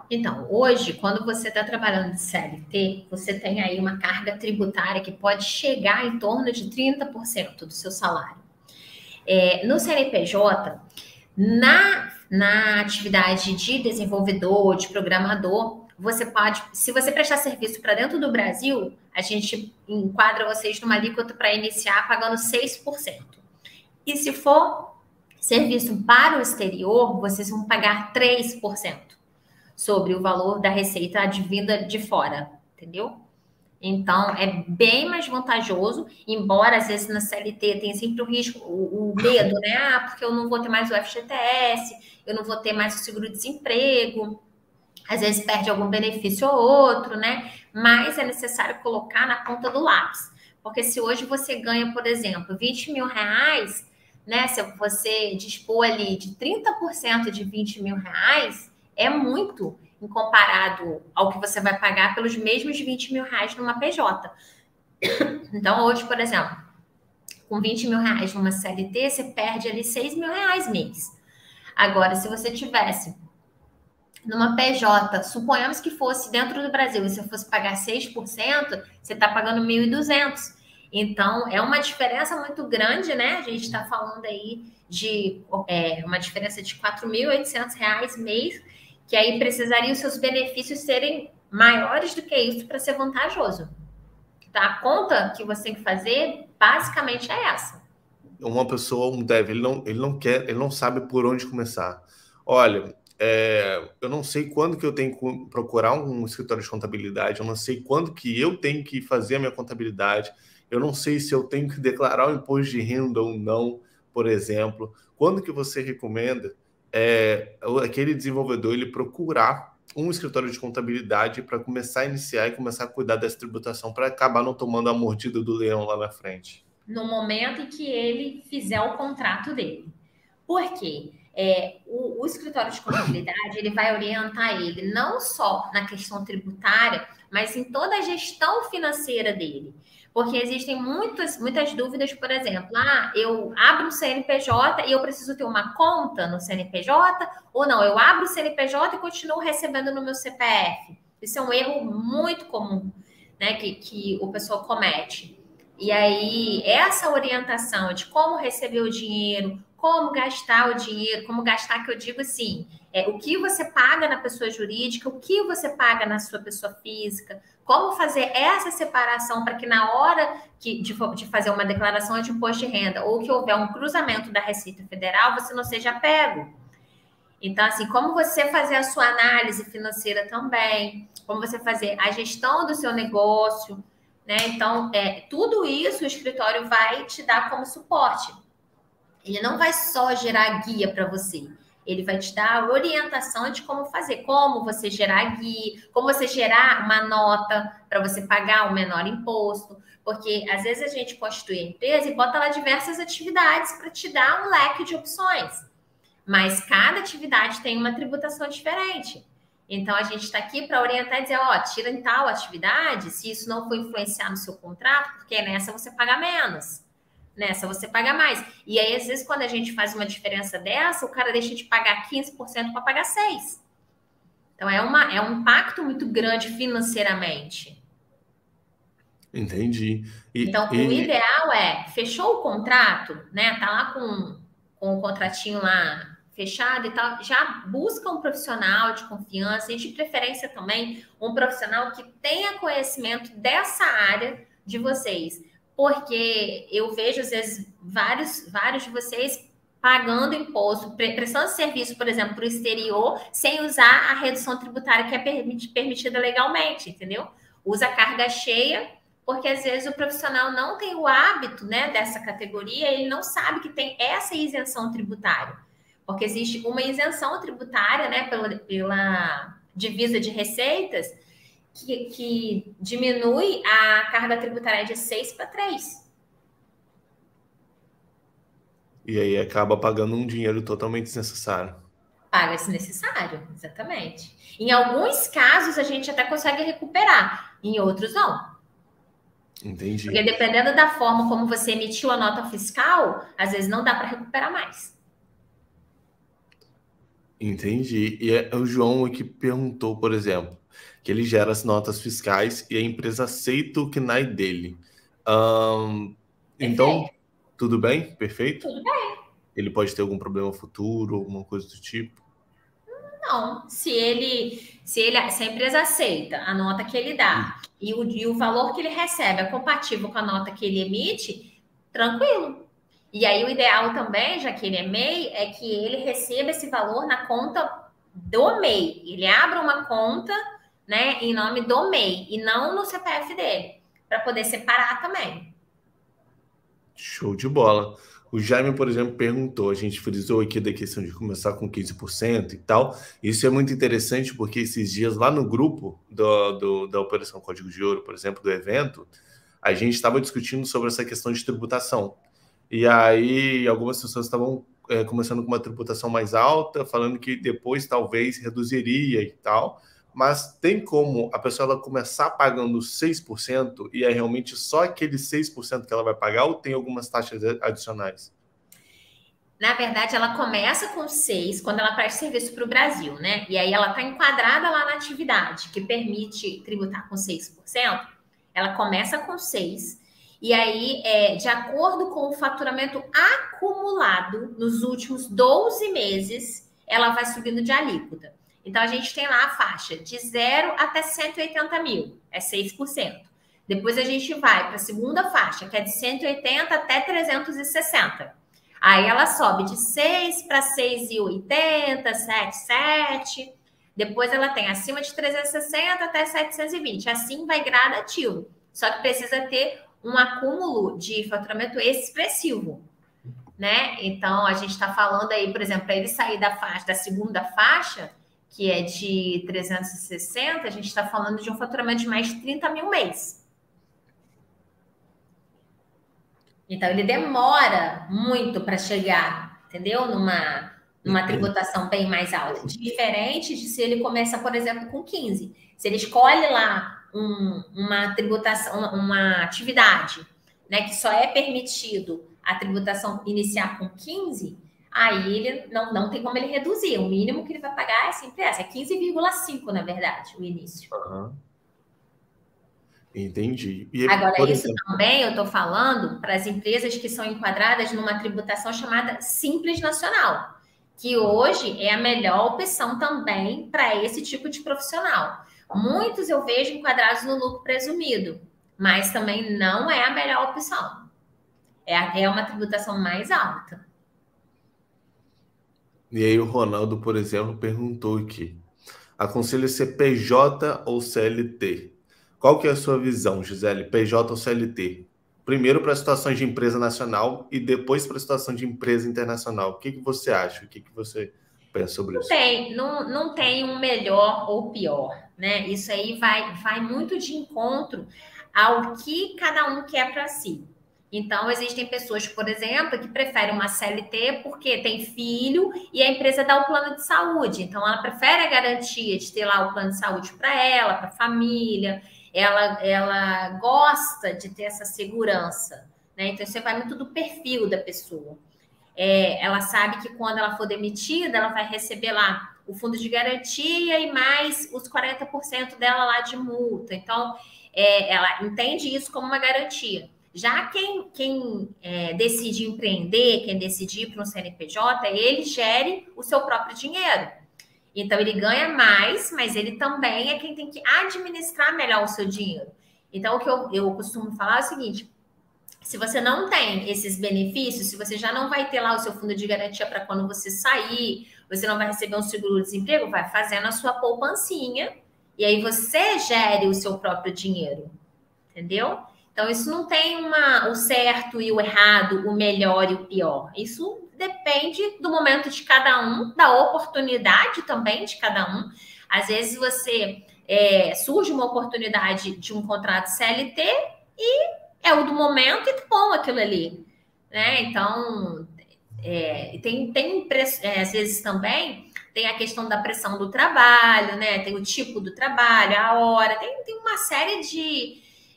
Então, hoje, quando você está trabalhando de CLT, você tem aí uma carga tributária que pode chegar em torno de 30% do seu salário. No CNPJ, na atividade de desenvolvedor, de programador, você pode, se você prestar serviço para dentro do Brasil, a gente enquadra vocês numa alíquota para iniciar pagando 6%. E se for serviço para o exterior, vocês vão pagar 3% sobre o valor da receita advinda de fora, entendeu? Então, é bem mais vantajoso, embora às vezes na CLT tenha sempre o risco, o medo, né? Ah, porque eu não vou ter mais o FGTS, eu não vou ter mais o seguro-desemprego, às vezes perde algum benefício ou outro, né? Mas é necessário colocar na ponta do lápis. Porque se hoje você ganha, por exemplo, 20 mil reais, né? Se você dispor ali de 30% de 20 mil reais, é muito em comparado ao que você vai pagar pelos mesmos 20 mil reais numa PJ. Então, hoje, por exemplo, com 20 mil reais numa CLT, você perde ali 6 mil reais mês. Agora, se você tivesse numa PJ, suponhamos que fosse dentro do Brasil e você fosse pagar 6%, você está pagando 1.200. Então, é uma diferença muito grande, né? A gente está falando aí de uma diferença de R$ 4.800 mês, que aí precisaria os seus benefícios serem maiores do que isso para ser vantajoso. Tá? A conta que você tem que fazer, basicamente, é essa. Uma pessoa, um dev, ele não quer, ele não sabe por onde começar. Olha, eu não sei quando que eu tenho que procurar um escritório de contabilidade, eu não sei quando que eu tenho que fazer a minha contabilidade, eu não sei se eu tenho que declarar o imposto de renda ou não, por exemplo. Quando que você recomenda aquele desenvolvedor ele procurar um escritório de contabilidade para começar a iniciar e começar a cuidar dessa tributação para acabar não tomando a mordida do leão lá na frente? No momento em que ele fizer o contrato dele. Por quê? O escritório de contabilidade ele vai orientar ele não só na questão tributária, mas em toda a gestão financeira dele. Porque existem muitas dúvidas, por exemplo, eu abro um CNPJ e eu preciso ter uma conta no CNPJ, ou não, eu abro o CNPJ e continuo recebendo no meu CPF. Isso é um erro muito comum, né, que o pessoal comete. E aí, essa orientação de como receber o dinheiro, como gastar o dinheiro, como gastar, que eu digo assim, o que você paga na pessoa jurídica, o que você paga na sua pessoa física, como fazer essa separação para que na hora de fazer uma declaração de imposto de renda ou que houver um cruzamento da Receita Federal, você não seja pego. Então, assim, como você fazer a sua análise financeira também, como você fazer a gestão do seu negócio, né? Então, tudo isso o escritório vai te dar como suporte. Ele não vai só gerar guia para você. Ele vai te dar a orientação de como fazer, como você gerar guia, como você gerar uma nota para você pagar o menor imposto. Porque às vezes a gente constitui a empresa e bota lá diversas atividades para te dar um leque de opções. Mas cada atividade tem uma tributação diferente. Então, a gente está aqui para orientar e dizer, tira em tal atividade, se isso não for influenciar no seu contrato, porque nessa você paga menos, nessa você paga mais. E aí, às vezes, quando a gente faz uma diferença dessa, o cara deixa de pagar 15% para pagar 6%. Então, é um impacto muito grande financeiramente. Entendi. Então, o ideal fechou o contrato, né? Tá lá com o contratinho lá fechado e tal, já busca um profissional de confiança e de preferência também um profissional que tenha conhecimento dessa área de vocês. Porque eu vejo, às vezes, vários de vocês pagando imposto, prestando serviço, por exemplo, para o exterior, sem usar a redução tributária que é permitida legalmente, entendeu? Usa carga cheia porque às vezes o profissional não tem o hábito, né, dessa categoria, ele não sabe que tem essa isenção tributária. Porque existe uma isenção tributária, né, pela divisa de receitas, que diminui a carga tributária de 6 para 3. E aí acaba pagando um dinheiro totalmente desnecessário. Paga se necessário, exatamente. Em alguns casos a gente até consegue recuperar, em outros não. Porque Entendi. dependendo da forma como você emitiu a nota fiscal, às vezes não dá para recuperar mais. Entendi. E é o João que perguntou, por exemplo, que ele gera as notas fiscais e a empresa aceita o KNAI dele. Ahn, então, Perfeito. tudo bem? Perfeito? Tudo bem. Ele pode ter algum problema futuro, alguma coisa do tipo? Não, se a empresa aceita a nota que ele dá e o valor que ele recebe é compatível com a nota que ele emite, tranquilo. E aí o ideal também, já que ele é MEI, é que ele receba esse valor na conta do MEI. Ele abra uma conta, né, em nome do MEI e não no CPF dele, para poder separar também. Show de bola. O Jaime, por exemplo, perguntou, a gente frisou aqui da questão de começar com 15% e tal. Isso é muito interessante porque esses dias lá no grupo da Operação Código de Ouro, por exemplo, do evento, a gente estava discutindo sobre essa questão de tributação. E aí algumas pessoas estavam começando com uma tributação mais alta, falando que depois talvez reduziria e tal. Mas tem como a pessoa ela começar pagando 6% e é realmente só aquele 6% que ela vai pagar ou tem algumas taxas adicionais? Na verdade, ela começa com 6 quando ela presta serviço para o Brasil, né? E aí ela está enquadrada lá na atividade que permite tributar com 6%. Ela começa com 6. E aí, de acordo com o faturamento acumulado nos últimos 12 meses, ela vai subindo de alíquota. Então, a gente tem lá a faixa de 0 até 180 mil, é 6%. Depois a gente vai para a segunda faixa, que é de 180 até 360. Aí ela sobe de 6 para 6,80, 7,7. Depois ela tem acima de 360 até 720. Assim vai gradativo. Só que precisa ter um acúmulo de faturamento expressivo, né? Então a gente está falando aí, por exemplo, para ele sair da faixa, da segunda faixa, que é de 360, a gente está falando de um faturamento de mais de 30 mil mês. Então, ele demora muito para chegar, entendeu? Numa tributação bem mais alta. Diferente de se ele começa, por exemplo, com 15. Se ele escolhe lá uma tributação, uma atividade, né, que só é permitido a tributação iniciar com 15, aí ele não tem como ele reduzir. O mínimo que ele vai pagar é sempre essa, é 15,5, na verdade, o início. Uhum. Entendi. E, Agora, por isso exemplo, também eu estou falando para as empresas que são enquadradas numa tributação chamada Simples Nacional, que hoje é a melhor opção também para esse tipo de profissional. Muitos eu vejo enquadrados no lucro presumido, mas também não é a melhor opção. É uma tributação mais alta. e aí o Ronaldo, por exemplo, perguntou aqui: aconselha ser PJ ou CLT? Qual que é a sua visão, Gisele? PJ ou CLT? Primeiro para situações de empresa nacional e depois para a situação de empresa internacional. O que que você acha? O que que você pensa sobre isso? Não tem um melhor ou pior, né? Isso aí vai muito de encontro ao que cada um quer para si. Então, existem pessoas, por exemplo, que preferem uma CLT porque tem filho e a empresa dá o plano de saúde. Então, ela prefere a garantia de ter lá o plano de saúde para ela, para a família. Ela gosta de ter essa segurança, né? Então, isso vai muito do perfil da pessoa. Ela sabe que quando ela for demitida, ela vai receber lá o fundo de garantia e mais os 40% dela lá de multa. Então, ela entende isso como uma garantia. Já quem decide empreender, quem decide ir para um CNPJ, ele gere o seu próprio dinheiro. Então, ele ganha mais, mas ele também é quem tem que administrar melhor o seu dinheiro. Então, o que eu costumo falar é o seguinte: se você não tem esses benefícios, se você já não vai ter lá o seu fundo de garantia para quando você sair, você não vai receber um seguro-desemprego, vai fazendo a sua poupancinha e aí você gere o seu próprio dinheiro, entendeu? Então, isso não tem o certo e o errado, o melhor e o pior. Isso depende do momento de cada um, da oportunidade também de cada um. Às vezes surge uma oportunidade de um contrato CLT e é o do momento e tá bom aquilo ali, né? Então, às vezes também tem a questão da pressão do trabalho, né? Tem o tipo do trabalho, a hora, tem uma série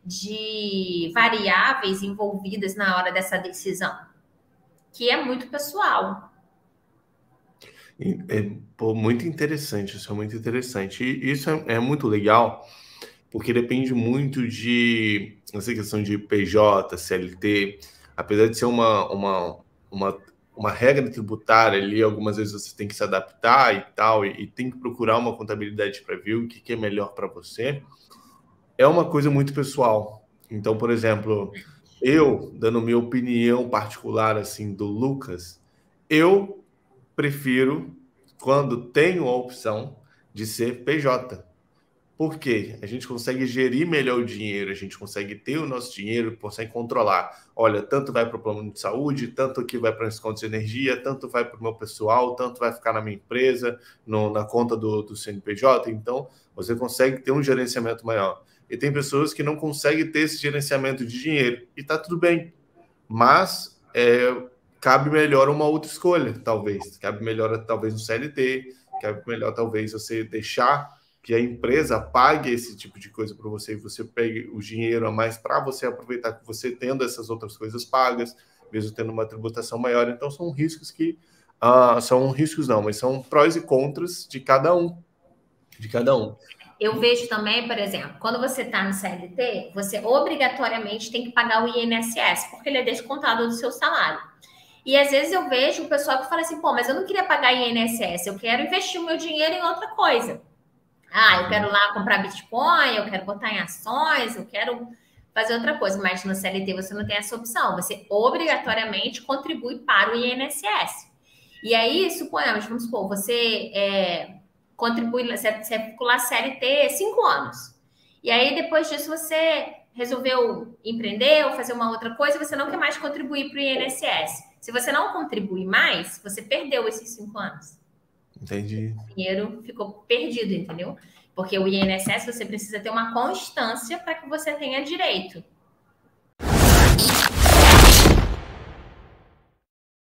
de variáveis envolvidas na hora dessa decisão, que é muito pessoal. Pô, muito interessante, isso é muito interessante. E isso é muito legal, porque depende muito de essa questão de PJ, CLT, apesar de ser uma, uma regra tributária ali, algumas vezes você tem que se adaptar e tal, e tem que procurar uma contabilidade para ver o que é melhor para você. É uma coisa muito pessoal. Então, por exemplo, eu, dando minha opinião particular assim do Lucas, eu prefiro quando tenho a opção de ser PJ. Por quê? A gente consegue gerir melhor o dinheiro, a gente consegue ter o nosso dinheiro, consegue controlar. Olha, tanto vai para o plano de saúde, tanto aqui vai para os contas de energia, tanto vai para o meu pessoal, tanto vai ficar na minha empresa, na conta do CNPJ. Então, você consegue ter um gerenciamento maior. E tem pessoas que não conseguem ter esse gerenciamento de dinheiro. E está tudo bem. Mas cabe melhor uma outra escolha, talvez. Cabe melhor, talvez, um CLT. Cabe melhor, talvez, você deixar que a empresa pague esse tipo de coisa para você e você pegue o dinheiro a mais para você aproveitar que você tendo essas outras coisas pagas, mesmo tendo uma tributação maior. Então, são riscos que... são riscos não, mas são prós e contras de cada um. De cada um. Eu vejo também, por exemplo, quando você está no CLT, você obrigatoriamente tem que pagar o INSS, porque ele é descontado do seu salário. E às vezes eu vejo o pessoal que fala assim, pô, mas eu não queria pagar INSS, eu quero investir o meu dinheiro em outra coisa. Eu quero lá comprar Bitcoin, eu quero botar em ações, eu quero fazer outra coisa. Mas no CLT você não tem essa opção. Você obrigatoriamente contribui para o INSS. E aí, suponhamos, vamos supor, você contribui, você ficou lá CLT 5 anos. E aí, depois disso, você resolveu empreender ou fazer uma outra coisa, você não quer mais contribuir para o INSS. Se você não contribuir mais, você perdeu esses 5 anos. Entendi. O dinheiro ficou perdido, entendeu? Porque o INSS você precisa ter uma constância para que você tenha direito.